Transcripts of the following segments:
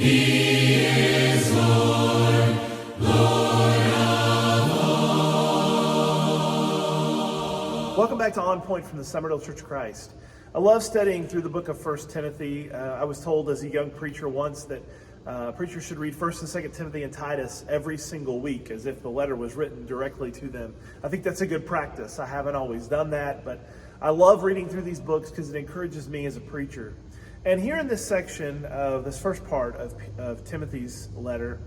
He is Lord, Lord of all. Welcome back to On Point from the Summerdale Church of Christ. I love studying through the book of 1 Timothy. I was told as a young preacher once that preachers should read 1 and 2 Timothy and Titus every single week as if the letter was written directly to them. I think that's a good practice. I haven't always done that, but I love reading through these books because it encourages me as a preacher. And here in this section of this first part of Timothy's letter,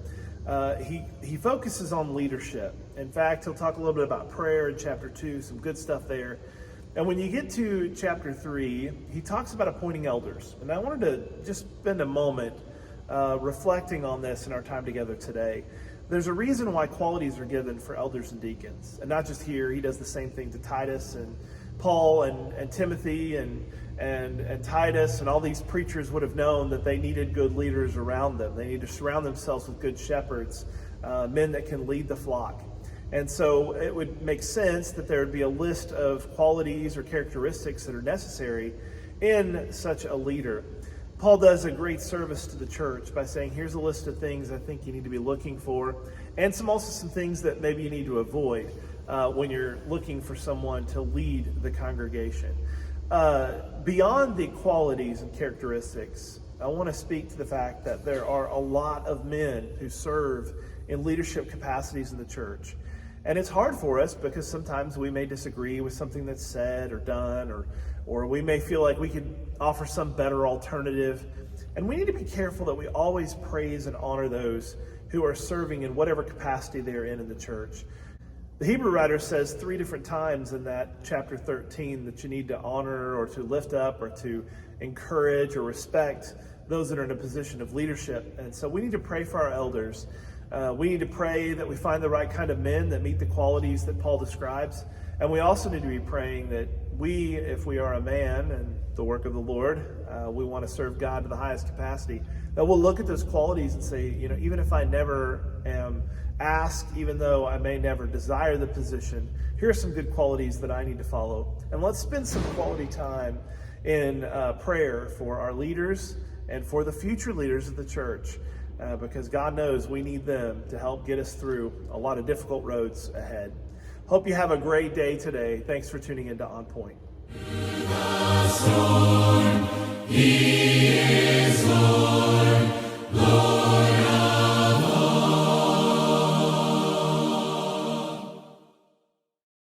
he focuses on leadership. In fact, he'll talk a little bit about prayer in chapter 2, some good stuff there. And when you get to chapter 3, he talks about appointing elders. And I wanted to just spend a moment reflecting on this in our time together today. There's a reason why qualities are given for elders and deacons. And not just here, he does the same thing to Titus and Paul and Timothy and Titus, and all these preachers would have known that they needed good leaders around them. They need to surround themselves with good shepherds, men that can lead the flock. And so it would make sense that there would be a list of qualities or characteristics that are necessary in such a leader. Paul does a great service to the church by saying, here's a list of things I think you need to be looking for, and some things that maybe you need to avoid when you're looking for someone to lead the congregation. Beyond the qualities and characteristics, I want to speak to the fact that there are a lot of men who serve in leadership capacities in the church. And it's hard for us because sometimes we may disagree with something that's said or done, or we may feel like we could offer some better alternative. And we need to be careful that we always praise and honor those who are serving in whatever capacity they're in the church. The Hebrew writer says 3 different times in that chapter 13 that you need to honor or to lift up or to encourage or respect those that are in a position of leadership. And so we need to pray for our elders. We need to pray that we find the right kind of men that meet the qualities that Paul describes. And we also need to be praying that we, if we are a man and the work of the Lord, we want to serve God to the highest capacity, that we'll look at those qualities and say, even if I never am asked, even though I may never desire the position, here are some good qualities that I need to follow. And let's spend some quality time in prayer for our leaders and for the future leaders of the church. Because God knows we need them to help get us through a lot of difficult roads ahead. Hope you have a great day today. Thanks for tuning in to On Point. The storm, He is Lord, Lord of